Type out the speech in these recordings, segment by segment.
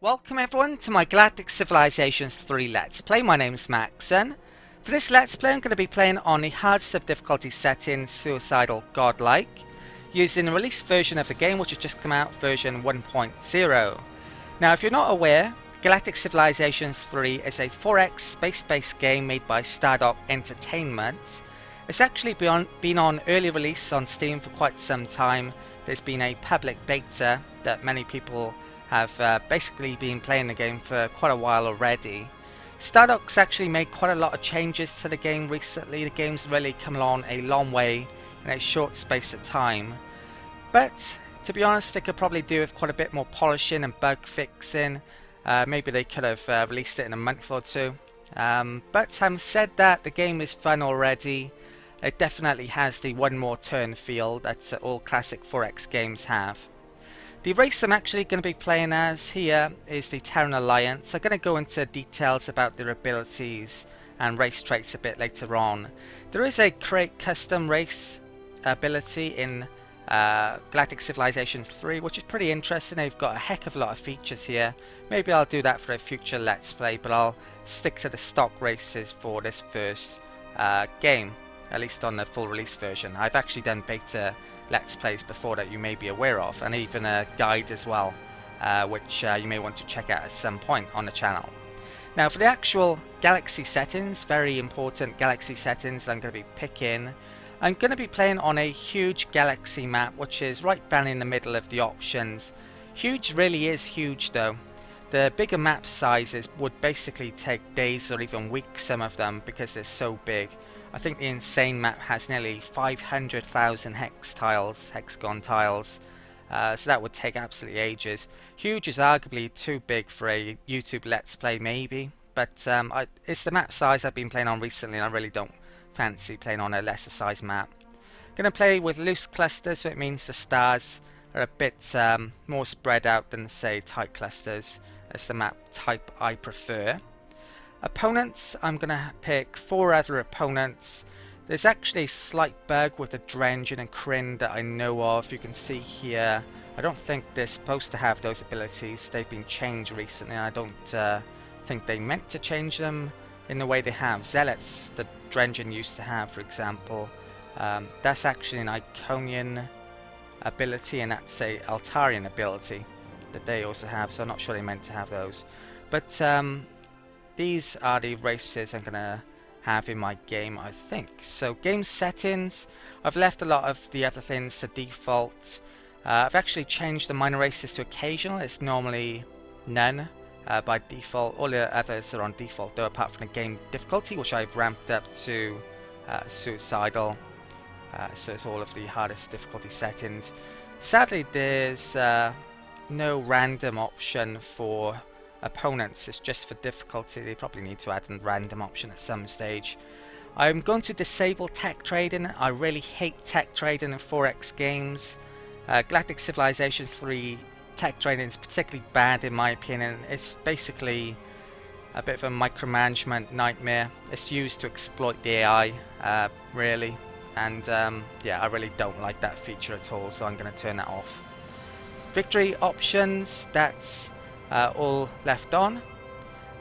Welcome everyone to my Galactic Civilizations 3 Let's Play. My name is Macsen. For this Let's Play I'm going to be playing on the hardest of difficulty setting, Suicidal Godlike, using the release version of the game which has just come out, version 1.0. Now if you're not aware, Galactic Civilizations 3 is a 4X space-based game made by Stardock Entertainment. It's actually been on early release on Steam for quite some time. There's been a public beta that many people have basically been playing the game for quite a while already. Stardock's actually made quite a lot of changes to the game recently. The game's really come along a long way in a short space of time. But to be honest, they could probably do with quite a bit more polishing and bug fixing. Maybe they could have released it in a month or two. But having said that, the game is fun already. It definitely has the one more turn feel that all classic 4X games have. The race I'm actually going to be playing as here is the Terran Alliance. I'm going to go into details about their abilities and race traits a bit later on. There is a create custom race ability in Galactic Civilizations 3, which is pretty interesting. They've got a heck of a lot of features here. Maybe I'll do that for a future Let's Play, but I'll stick to the stock races for this first game, at least on the full release version. I've actually done beta Let's Plays before that you may be aware of, and even a guide as well, which you may want to check out at some point on the channel. Now for the actual galaxy settings, very important galaxy settings that I'm going to be picking, I'm going to be playing on a huge galaxy map which is right bang in the middle of the options. Huge really is huge though. The bigger map sizes would basically take days or even weeks, some of them, because they're so big. I think the Insane map has nearly 500,000 hexagon tiles, so that would take absolutely ages. Huge is arguably too big for a YouTube Let's Play maybe, but it's the map size I've been playing on recently and I really don't fancy playing on a lesser size map. I'm going to play with loose clusters, so it means the stars are a bit more spread out than say tight clusters. That's the map type I prefer. Opponents, I'm going to pick 4 other opponents. There's actually a slight bug with the Drengen and Kryn that I know of. You can see here, I don't think they're supposed to have those abilities. They've been changed recently and I don't think they meant to change them in the way they have. Zealots, the Drengen used to have, for example. That's actually an Iconian ability and that's a Altarian ability that they also have, so I'm not sure they meant to have those. But these are the races I'm going to have in my game, I think. So game settings, I've left a lot of the other things to default. I've actually changed the minor races to occasional. It's normally none by default. All the others are on default though, apart from the game difficulty, which I've ramped up to Suicidal. So it's all of the hardest difficulty settings. Sadly there's no random option for opponents, it's just for difficulty. They probably need to add a random option at some stage. I'm going to disable tech trading. I really hate tech trading in 4X games. Galactic Civilizations 3 tech trading is particularly bad in my opinion. It's basically a bit of a micromanagement nightmare. It's used to exploit the AI really, and yeah, I really don't like that feature at all, so I'm going to turn that off. Victory options, that's all left on,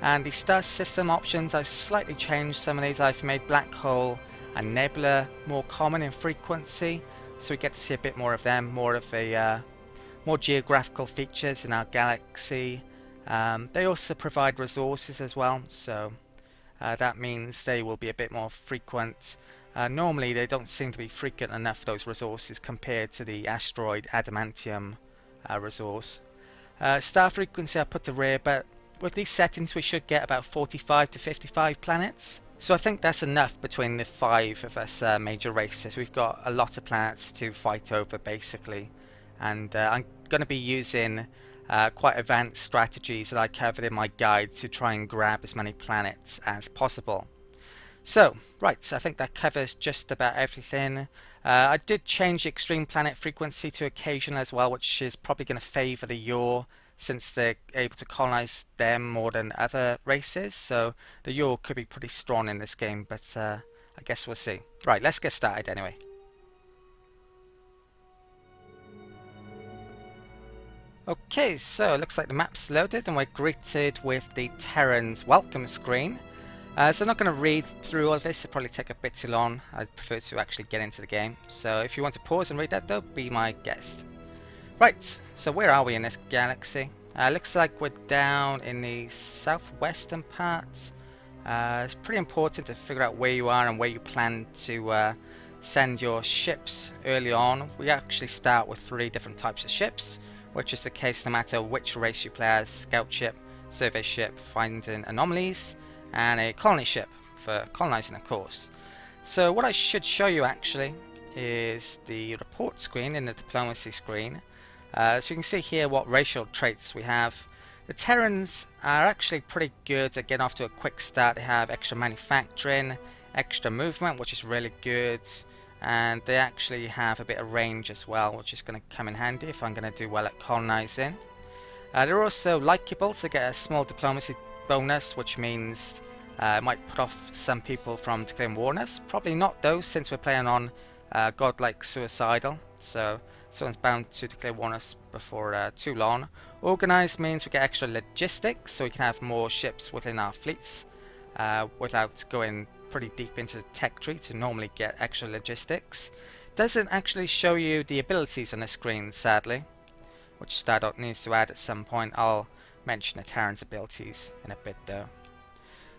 and the star system options I've slightly changed. Some of these I've made black hole and nebula more common in frequency, so we get to see a bit more of them, more of a more geographical features in our galaxy. They also provide resources as well, so that means they will be a bit more frequent. Normally they don't seem to be frequent enough, those resources, compared to the asteroid adamantium resource. Star frequency I put to rare, but with these settings we should get about 45 to 55 planets. So I think that's enough between the 5 of us major races. We've got a lot of planets to fight over basically, and I'm going to be using quite advanced strategies that I covered in my guide to try and grab as many planets as possible. So, right, I think that covers just about everything. I did change the extreme planet frequency to occasional as well, which is probably going to favour the Yor, since they're able to colonize them more than other races. So the Yor could be pretty strong in this game, but I guess we'll see. Right, let's get started anyway. Okay, so it looks like the map's loaded and we're greeted with the Terran's welcome screen. So I'm not going to read through all of this, it'll probably take a bit too long. I'd prefer to actually get into the game. So if you want to pause and read that though, be my guest. Right, so where are we in this galaxy? Looks like we're down in the southwestern part. It's pretty important to figure out where you are and where you plan to send your ships early on. We actually start with 3 different types of ships, which is the case no matter which race you play as: scout ship, survey ship, finding anomalies, and a colony ship for colonizing, of course. So what I should show you actually is the report screen in the diplomacy screen. So you can see here what racial traits we have. The Terrans are actually pretty good at getting off to a quick start. They have extra manufacturing, extra movement, which is really good, and they actually have a bit of range as well, which is going to come in handy if I'm going to do well at colonizing. They're also likeable, so they get a small diplomacy bonus, which means it might put off some people from declaring war on us. Probably not though, since we're playing on Godlike Suicidal, so someone's bound to declare war on us before too long. Organized means we get extra logistics, so we can have more ships within our fleets without going pretty deep into the tech tree to normally get extra logistics. Doesn't actually show you the abilities on the screen, sadly, which Stardot needs to add at some point. I'll mention the Terran's abilities in a bit though.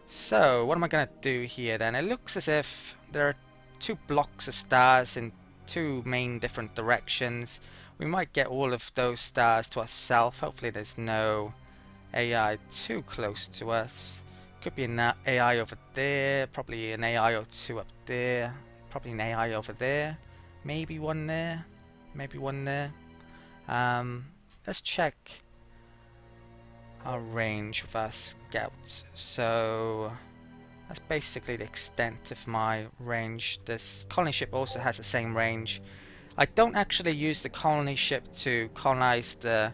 So what am I going to do here then? It looks as if there are 2 blocks of stars in 2 main different directions. We might get all of those stars to ourselves. Hopefully there's no AI too close to us. Could be an AI over there, probably an AI or 2 up there, probably an AI over there, maybe one there, maybe one there. Let's check our range with our scouts. So that's basically the extent of my range. This colony ship also has the same range. I don't actually use the colony ship to colonize the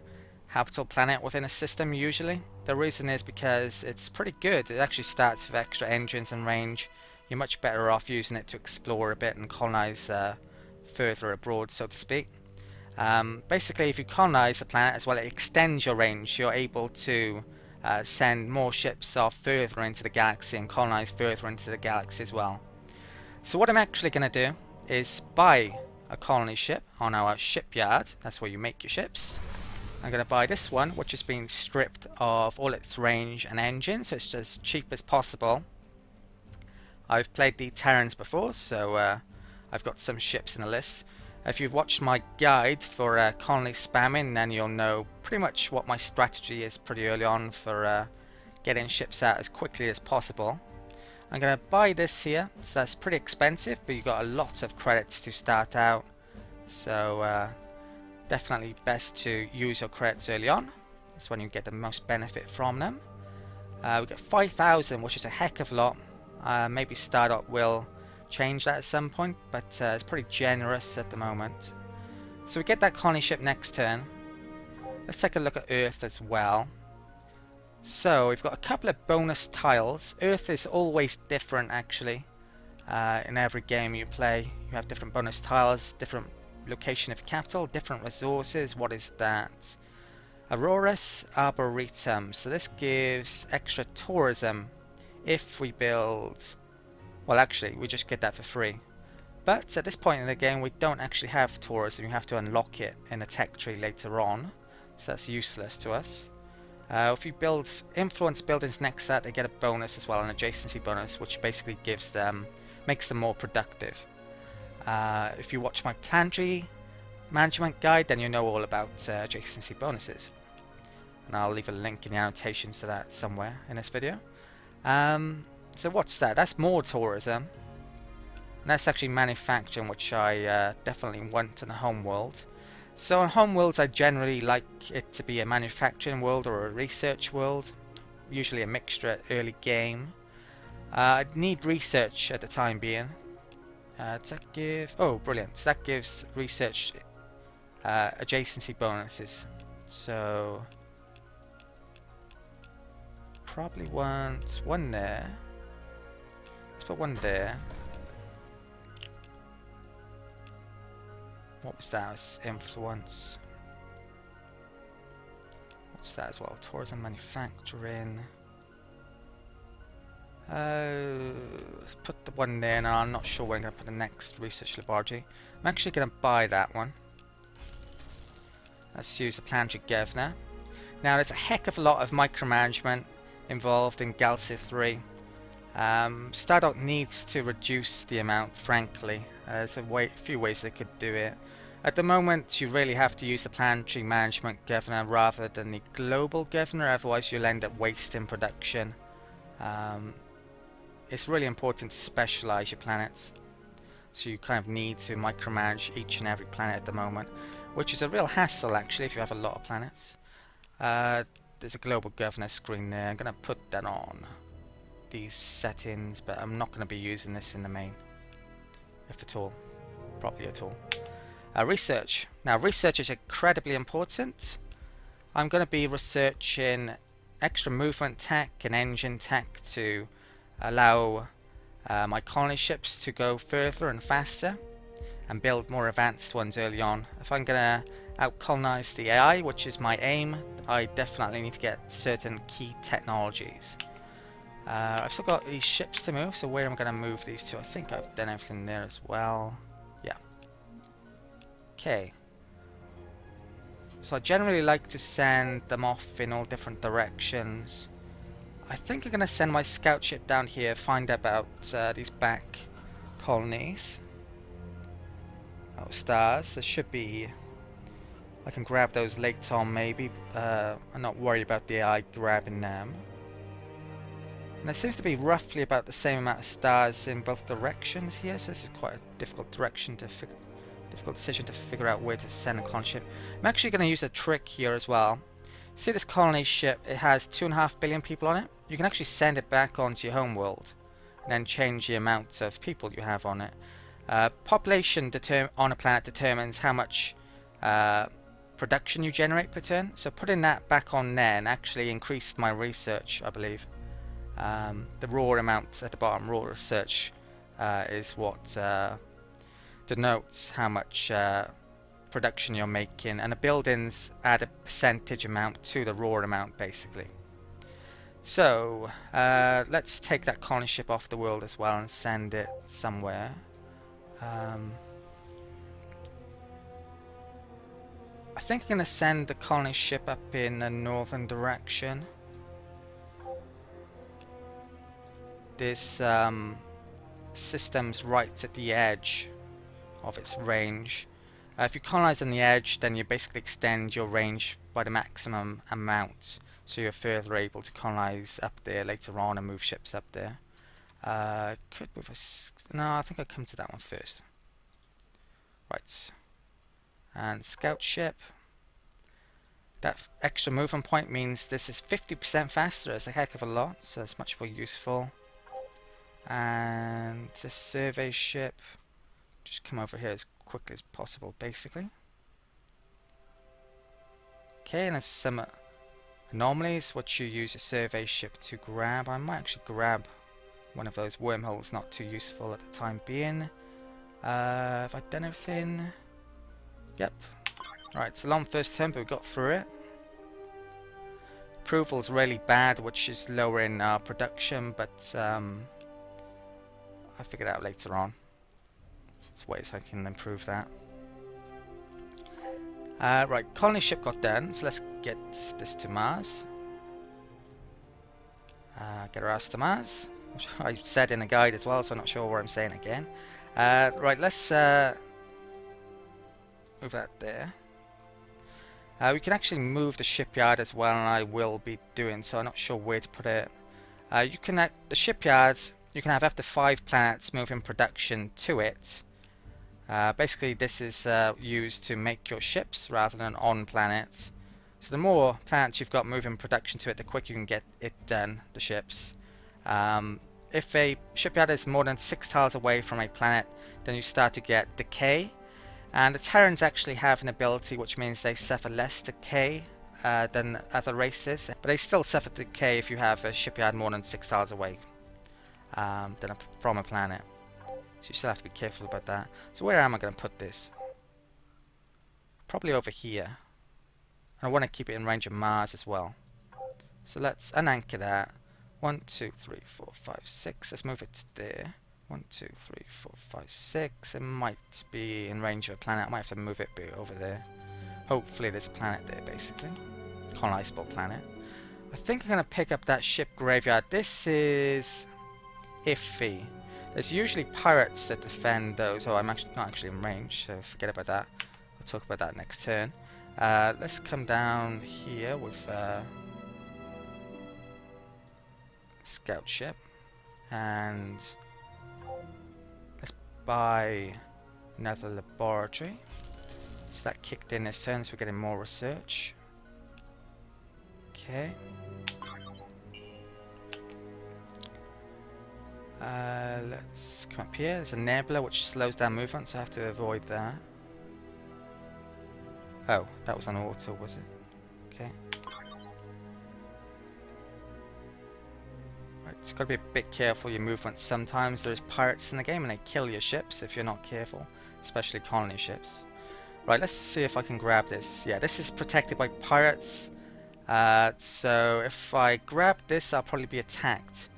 habitable planet within a system usually. The reason is because it's pretty good. It actually starts with extra engines and range. You're much better off using it to explore a bit and colonize further abroad, so to speak. Basically, if you colonize a planet as well, it extends your range. You're able to send more ships off further into the galaxy and colonize further into the galaxy as well. So what I'm actually going to do is buy a colony ship on our shipyard. That's where you make your ships. I'm going to buy this one, which has been stripped of all its range and engine, so it's as cheap as possible. I've played the Terrans before, so I've got some ships in the list. If you've watched my guide for colony spamming, then you'll know pretty much what my strategy is pretty early on for getting ships out as quickly as possible. I'm going to buy this here, so that's pretty expensive, but you've got a lot of credits to start out, so definitely best to use your credits early on. That's when you get the most benefit from them. We get 5,000, which is a heck of a lot. Maybe Stardot will change that at some point, but it's pretty generous at the moment. So we get that colony ship next turn. Let's take a look at Earth as well. So we've got a couple of bonus tiles. Earth is always different actually. In every game you play, you have different bonus tiles, different location of capital, different resources. What is that? Arrrgh Arboretum. So this gives extra tourism if we build... Well, actually, we just get that for free. But at this point in the game, we don't actually have tourism. You have to unlock it in a tech tree later on. So that's useless to us. If you build influence buildings next to that, they get a bonus as well, an adjacency bonus, which basically gives them, makes them more productive. If you watch my planetary management guide, then you know all about adjacency bonuses. And I'll leave a link in the annotations to that somewhere in this video. So what's that? That's more tourism. And that's actually manufacturing, which I definitely want in the home world. So on home worlds, I generally like it to be a manufacturing world or a research world. Usually a mixture at early game. I need research at the time being. Does that give... Oh, brilliant. So that gives research adjacency bonuses. So... probably want one there. Let's put one there. What was that? It was influence. What's that as well? Tourism, manufacturing. Let's put the one there. Now I'm not sure where I'm going to put the next research laboratory. I'm actually going to buy that one. Let's use the planetary governor. Now there's a heck of a lot of micromanagement involved in Galactic 3. Stardock needs to reduce the amount, frankly. There's a few ways they could do it. At the moment, you really have to use the planetary management governor rather than the global governor, otherwise you'll end up wasting production. It's really important to specialize your planets. So you kind of need to micromanage each and every planet at the moment, which is a real hassle actually if you have a lot of planets. There's a global governor screen there. I'm going to put that on these settings, but I'm not going to be using this in the main, if at all, probably at all. Research. Now research is incredibly important. I'm going to be researching extra movement tech and engine tech to allow my colony ships to go further and faster and build more advanced ones early on. If I'm going to out-colonize the AI, which is my aim, I definitely need to get certain key technologies. I've still got these ships to move, so where am I going to move these to? I think I've done everything there as well. Yeah. Okay. So I generally like to send them off in all different directions. I think I'm going to send my scout ship down here, find about these black colonies. Oh, stars. There should be... I can grab those later on maybe. I'm not worried about the AI grabbing them. And there seems to be roughly about the same amount of stars in both directions here, so this is quite a difficult decision to figure out where to send a colony ship. I'm actually going to use a trick here as well. See this colony ship, it has 2.5 billion people on it. You can actually send it back onto your home world and then change the amount of people you have on it. Population on a planet determines how much production you generate per turn. So putting that back on there and actually increased my research, I believe. The raw amount at the bottom, raw research, is what denotes how much production you're making, and the buildings add a percentage amount to the raw amount basically. So let's take that colony ship off the world as well and send it somewhere. I think I'm going to send the colony ship up in the northern direction. This system's right at the edge of its range. If you colonize on the edge, then you basically extend your range by the maximum amount, so you're further able to colonize up there later on and move ships up there. Could move no, I think I'll come to that one first. Right. And scout ship. That extra movement point means this is 50% faster. It's a heck of a lot, so it's much more useful. And the survey ship. Just come over here as quickly as possible, basically. Okay, and there's some anomalies, what you use a survey ship to grab. I might actually grab one of those wormholes, not too useful at the time being. Have I done everything? Yep. Right, it's a long first turn, but we got through it. Approval's really bad, which is lowering our production, but I'll figure it out later on. There's ways I can improve that. Right, colony ship got done, so let's get this to Mars. Get our ass to Mars, which I said in a guide as well, so I'm not sure what I'm saying again. Right, let's move that there. We can actually move the shipyard as well, and I will be doing so. I'm not sure where to put it. You can the shipyards. You can have up to 5 planets moving production to it. Basically, this is used to make your ships rather than on planets. So the more planets you've got moving production to it, the quicker you can get it done. The ships. If a shipyard is more than 6 tiles away from a planet, then you start to get decay. And the Terrans actually have an ability which means they suffer less decay than other races, but they still suffer decay if you have a shipyard more than 6 tiles away from a planet. So you still have to be careful about that. So where am I going to put this? Probably over here. And I want to keep it in range of Mars as well. So let's unanchor that. 1, 2, 3, 4, 5, 6. Let's move it to there. 1, 2, 3, 4, 5, 6. It might be in range of a planet. I might have to move it a bit over there. Hopefully there's a planet there, basically. Colonizable planet. I think I'm going to pick up that ship graveyard. This is iffy. There's usually pirates that defend those. Oh, I'm actually not actually in range, so forget about that. I'll talk about that next turn. Let's come down here with scout ship, and let's buy another laboratory. So that kicked in this turn, so we're getting more research. Okay. Let's come up here. There's a nebula which slows down movement, so I have to avoid that. Oh, that was on auto, was it? Okay. Right, it's got to be a bit careful your movements. Sometimes there's pirates in the game and they kill your ships if you're not careful, especially colony ships. Right, let's see if I can grab this. Yeah, this is protected by pirates. So if I grab this, I'll probably be attacked.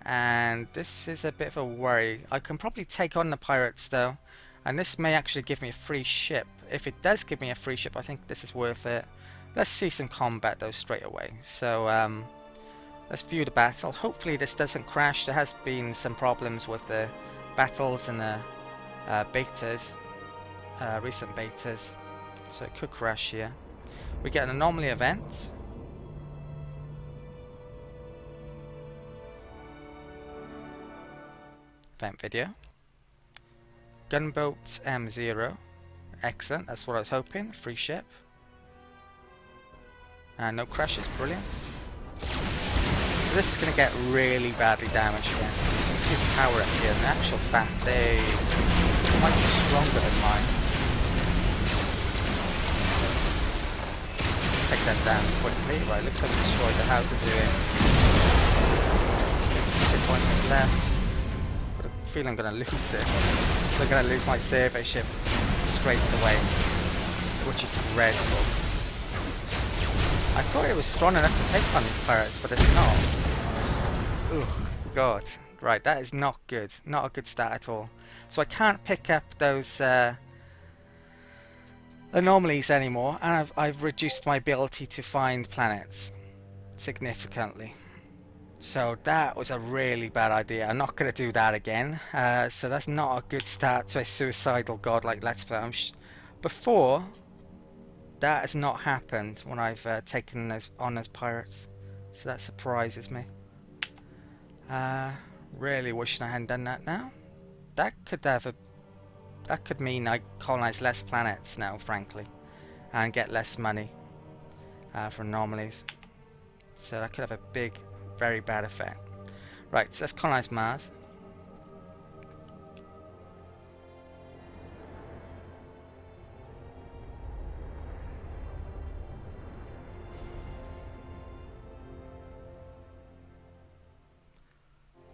And this is a bit of a worry. I can probably take on the pirates though, and this may actually give me a free ship. If it does give me a free ship, I think this is worth it. Let's see some combat though straight away. So let's view the battle. Hopefully this doesn't crash. There has been some problems with the battles and the betas, recent betas, so it could crash here. We get an anomaly event. Event video. Gunboat M0. Excellent, that's what I was hoping. Free ship. No crashes, brilliant. So this is going to get really badly damaged again. Two power up here. In actual fact, they might be stronger than mine. Take that down quickly. Right, looks like we destroyed the house of doing. 2 points left. I feel I'm going to lose this. So I'm going to lose my survey ship straight away, which is dreadful. I thought it was strong enough to take on these pirates, but it's not. Oh god. Right, that is not good. Not a good start at all. So I can't pick up those anomalies anymore, and I've reduced my ability to find planets significantly. So that was a really bad idea. I'm not going to do that again. So that's not a good start to a Suicidal Godlike Let's Play. Before, that has not happened when I've taken those on as pirates. So that surprises me. Really wishing I hadn't done that now. That could mean I colonize less planets now, frankly, and get less money for anomalies. So that could have a big, very bad effect. Right, so let's colonize Mars.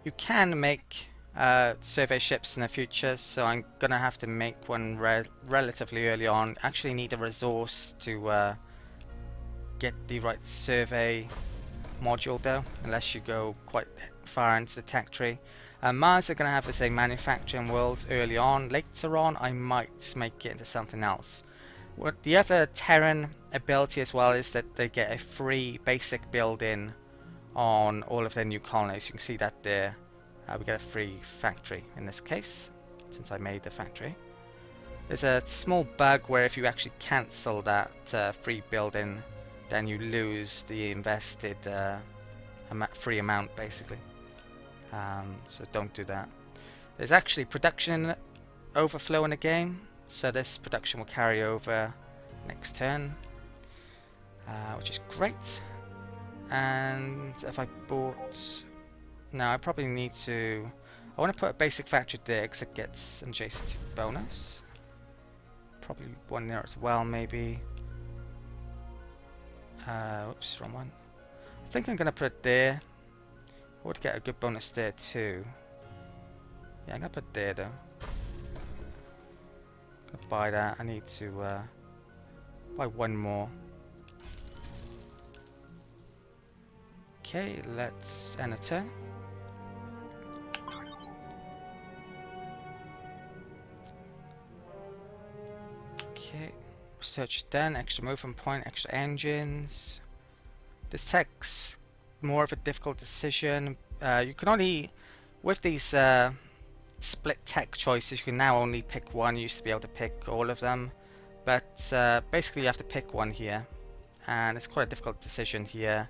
You can make survey ships in the future, so I'm gonna have to make one relatively early on. Actually need a resource to get the right survey module though, unless you go quite far into the tech tree. Mars are going to have the same manufacturing world early on. Later on I might make it into something else. What the other Terran ability as well is that they get a free basic build-in on all of their new colonies. You can see that there. We get a free factory in this case, since I made the factory. There's a small bug where if you actually cancel that free build-in, then you lose the invested free amount, basically. So don't do that. There's actually production overflow in the game, so this production will carry over next turn, which is great. And if I bought... No, I probably need to... I want to put a basic factory there because it gets an adjacency bonus. Probably one there as well, maybe. Oops, wrong one. I think I'm going to put it there. I would get a good bonus there too. Yeah, I'm going to put it there though. I'll buy that. I need to buy one more. Okay, let's end a turn. Okay, research is done. Extra movement point, extra engines. This takes more of a difficult decision. You can only, with these split tech choices, you can now only pick one. You used to be able to pick all of them, but basically you have to pick one here, and it's quite a difficult decision here.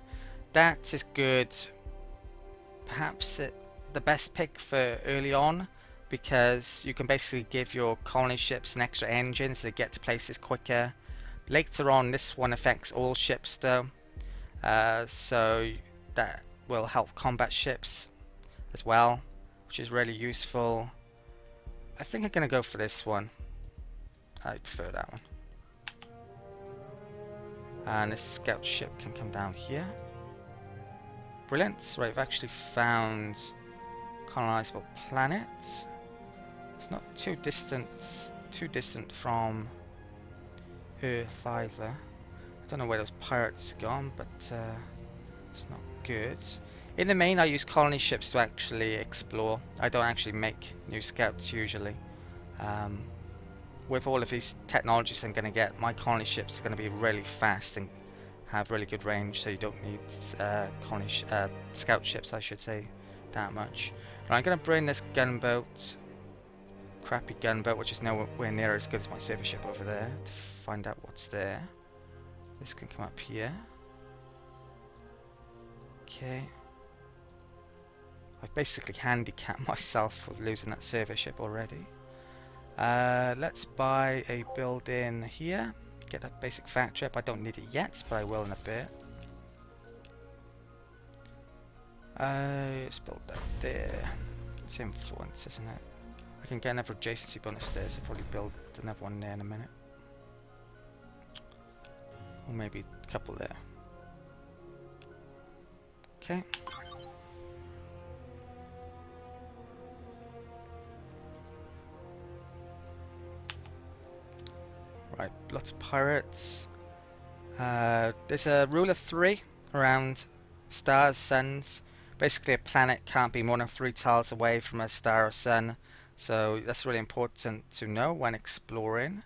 That is good. Perhaps the best pick for early on, because you can basically give your colony ships an extra engine so they get to places quicker. Later on, this one affects all ships though, so that will help combat ships as well, which is really useful. I think I'm going to go for this one. I prefer that one. And this scout ship can come down here. Brilliant. Right, we've actually found colonizable planet. It's not too distant from Earth either. I don't know where those pirates gone, but it's not good. In the main, I use colony ships to actually explore. I don't actually make new scouts usually. With all of these technologies I'm going to get, my colony ships are going to be really fast and have really good range, so you don't need scout ships, I should say, that much. Right, I'm going to bring this gunboat, crappy gunboat, which is nowhere near as good as my surface ship over there, to find out what's there. This can come up here. Okay. I've basically handicapped myself with losing that survey ship already. Let's buy a building here. Get that basic factory up. I don't need it yet, but I will in a bit. Let's build that there. It's influence, isn't it? I can get another adjacency bonus there, so I'll probably build another one there in a minute. Or maybe a couple there. Okay. Right, lots of pirates. There's a rule of 3 around stars, suns. Basically, a planet can't be more than 3 tiles away from a star or sun, so that's really important to know when exploring.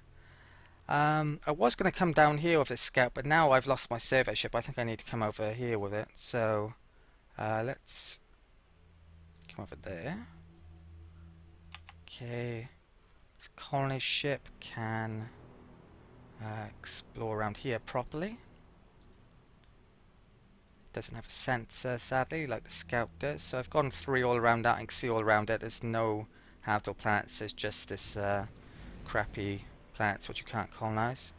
I was going to come down here with this scout, but now I've lost my survey ship. I think I need to come over here with it, so let's come over there. Okay, this colony ship can explore around here properly. Doesn't have a sensor, sadly, like the scout does. So I've gone 3 all around that. I can see all around it. There's no habitable planets. There's just this crappy planets which you can't colonize.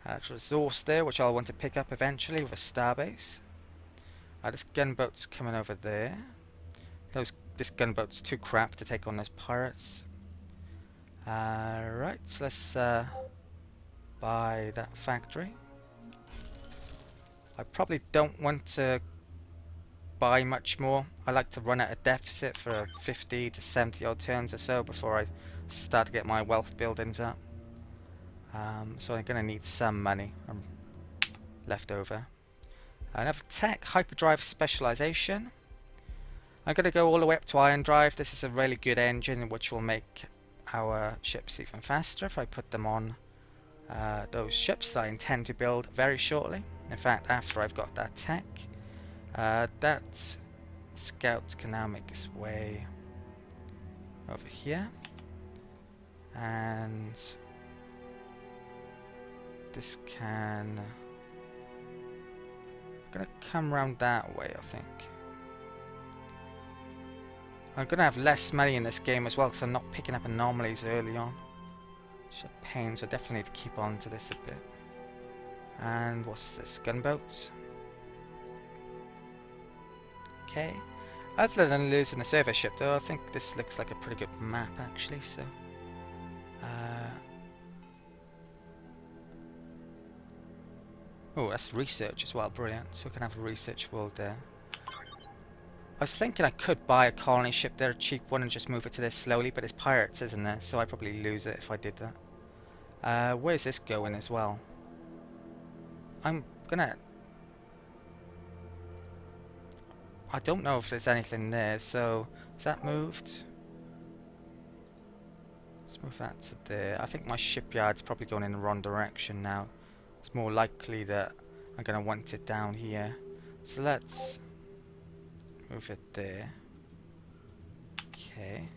There's a resource there which I'll want to pick up eventually with a starbase. This gunboat's coming over there. This gunboat's too crap to take on those pirates. Right, so let's buy that factory. I probably don't want to buy much more. I like to run at a deficit for 50 to 70 odd turns or so before I start to get my wealth buildings up. So I'm going to need some money left over. Another tech, hyperdrive specialization. I'm going to go all the way up to iron drive. This is a really good engine which will make our ships even faster if I put them on those ships that I intend to build very shortly. In fact, after I've got that tech. That scout can now make its way over here. And this can... I'm going to come around that way, I think. I'm going to have less money in this game as well because I'm not picking up anomalies early on. It's a pain, so I definitely need to keep on to this a bit. And what's this? Gunboats. Okay. Other than losing the survey ship though, I think this looks like a pretty good map actually, so... oh, that's research as well, brilliant. So we can have a research world there. I was thinking I could buy a colony ship there, a cheap one, and just move it to this slowly, but it's pirates, isn't there? So I'd probably lose it if I did that. Where's this going as well? I'm gonna... I don't know if there's anything there, so is that moved? Let's move that to there. I think my shipyard's probably going in the wrong direction now. It's more likely that I'm going to want it down here. So let's move it there. Okay.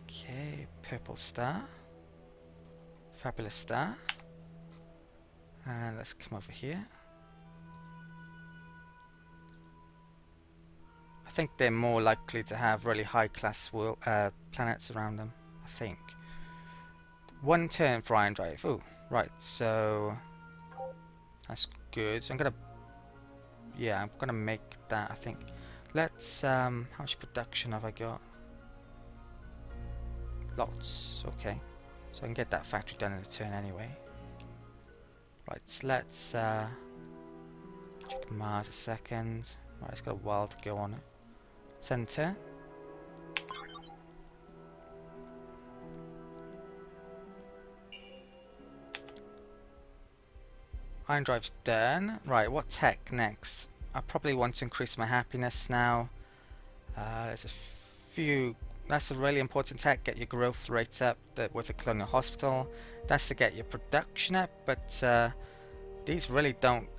Okay, purple star. Fabulous star. And let's come over here. I think they're more likely to have really high class world, planets around them, I think. 1 turn for ion drive. Oh, right, so that's good. So I'm gonna make that, I think. Let's how much production have I got? Lots, okay. So I can get that factory done in a turn anyway. Right, so let's check Mars a second. Right, it's got a while to go on it. Center. Iron drive's done. Right, what tech next? I probably want to increase my happiness now. There's a few. That's a really important tech. Get your growth rate up with the colonial hospital. That's to get your production up, but these really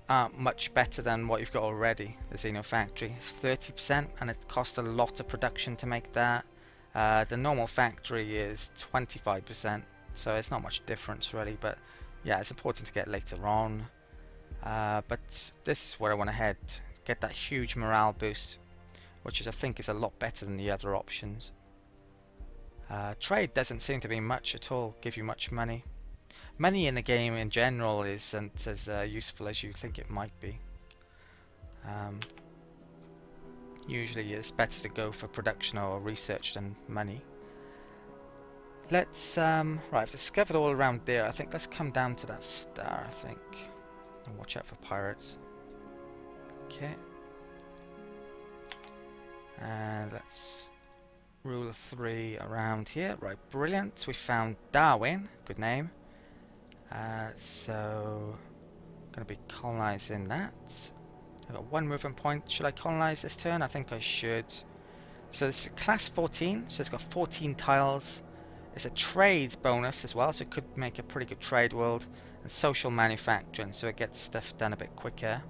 aren't much better than what you've got already. The Xeno factory is 30%, and it costs a lot of production to make that. The normal factory is 25%, so it's not much difference really. But yeah, it's important to get later on. But this is where I want to head. Get that huge morale boost, which I think is a lot better than the other options. Trade doesn't seem to be much at all, give you much money. Money in the game in general isn't as useful as you think it might be. Usually it's better to go for production or research than money. Let's, right, I've discovered all around there. I think let's come down to that star, I think. And watch out for pirates. Okay. And let's rule 3 around here. Right, brilliant. We found Darwin. Good name. So I'm going to be colonizing that. I've got 1 movement point. Should I colonize this turn? I think I should. So this is class 14, so it's got 14 tiles. It's a trade bonus as well, so it could make a pretty good trade world. And social manufacturing, so it gets stuff done a bit quicker.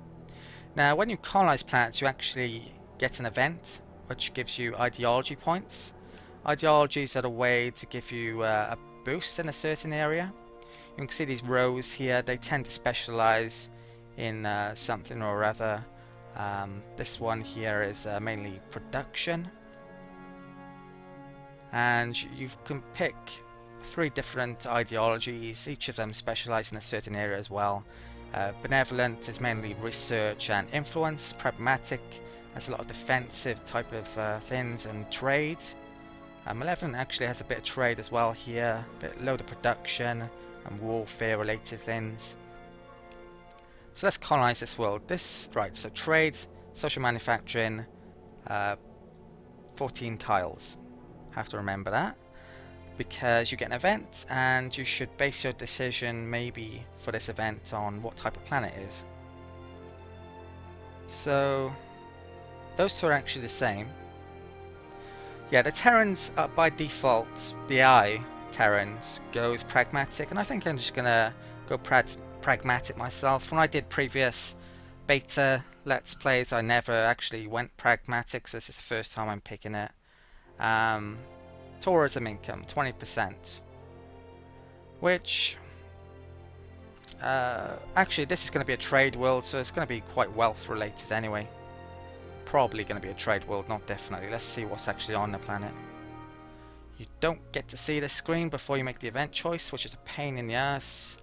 Now, when you colonize planets, you actually get an event, which gives you ideology points. Ideologies are a way to give you a boost in a certain area. You can see these rows here, they tend to specialize in something or other. This one here is mainly production. And you can pick 3 different ideologies, each of them specialize in a certain area as well. Benevolent is mainly research and influence. Pragmatic has a lot of defensive type of things and trade. Malevolent actually has a bit of trade as well here, a load of production and warfare related things. So let's colonize this world. Right, so trade, social manufacturing, 14 tiles. Have to remember that, because you get an event and you should base your decision maybe for this event on what type of planet it is. So those 2 are actually the same. Yeah, the Terrans by default, the AI Terrans goes pragmatic, and I think I'm just gonna go pragmatic myself. When I did previous beta let's plays, I never actually went pragmatic, so this is the first time I'm picking it. Tourism income 20%, which actually this is going to be a trade world, so it's going to be quite wealth related anyway. Probably going to be a trade world, not definitely. Let's see what's actually on the planet. You don't get to see the screen before you make the event choice, which is a pain in the ass,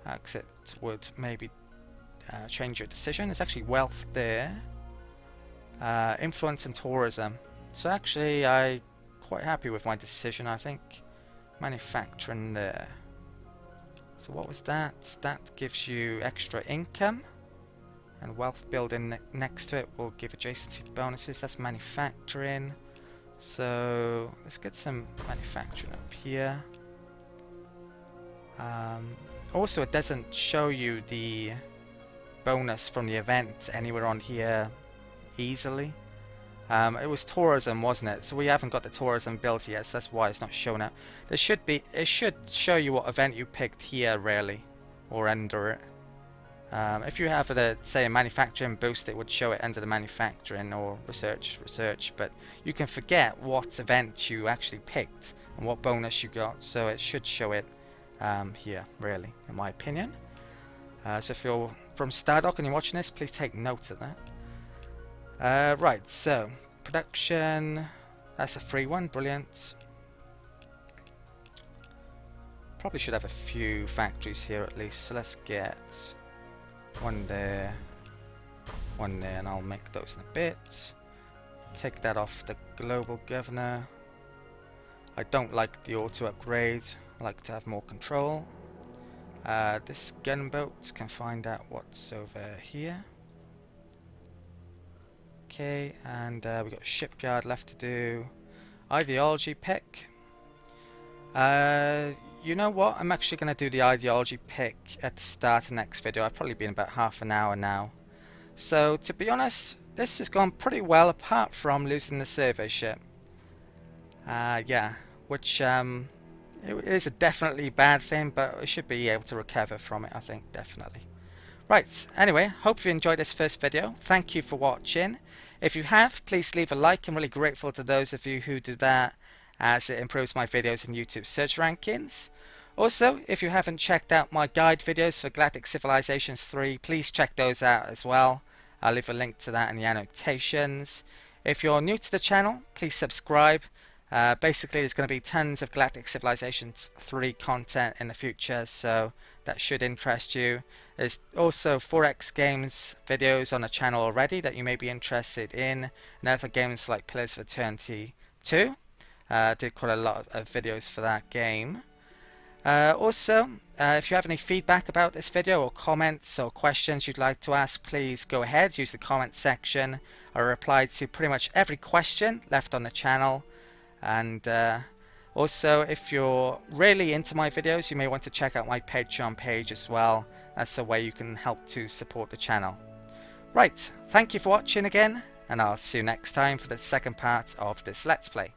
because it would maybe change your decision. There's actually wealth there, influence and tourism. So actually I'm quite happy with my decision, I think. Manufacturing there. So what was that? That gives you extra income, and wealth building next to it will give adjacency bonuses. That's manufacturing. So let's get some manufacturing up here. Also, it doesn't show you the bonus from the event anywhere on here easily. It was tourism, wasn't it? So we haven't got the tourism ability yet, so that's why it's not showing up. There should be, it should show you what event you picked here, really, or under it. If you have say a manufacturing boost, it would show it under the manufacturing or research, but you can forget what event you actually picked and what bonus you got, so it should show it here, really, in my opinion. So if you're from Stardock and you're watching this, please take note of that. Right, so production, that's a free one, brilliant. Probably should have a few factories here at least, so let's get one there, and I'll make those in a bit. Take that off the global governor. I don't like the auto upgrade, I like to have more control. This gunboat can find out what's over here. Okay, and we've got a shipyard left to do. Ideology pick. You know what? I'm actually going to do the ideology pick at the start of the next video. I've probably been about half an hour now. So, to be honest, this has gone pretty well apart from losing the survey ship. Yeah, which it is a definitely bad thing, but we should be able to recover from it, I think, definitely. Right, anyway, hope you enjoyed this first video. Thank you for watching. If you have, please leave a like. I'm really grateful to those of you who do that, as it improves my videos in YouTube search rankings. Also, if you haven't checked out my guide videos for Galactic Civilizations 3, please check those out as well. I'll leave a link to that in the annotations. If you're new to the channel, please subscribe. Basically, there's going to be tons of Galactic Civilizations 3 content in the future, so that should interest you. There's also 4X Games videos on the channel already that you may be interested in, and other games like Pillars of Eternity 2. Did quite a lot of videos for that game. Also, if you have any feedback about this video or comments or questions you'd like to ask, please go ahead, use the comment section. I reply to pretty much every question left on the channel. And also, if you're really into my videos, you may want to check out my Patreon page as well. That's a way you can help to support the channel. Right, thank you for watching again, and I'll see you next time for the second part of this Let's Play.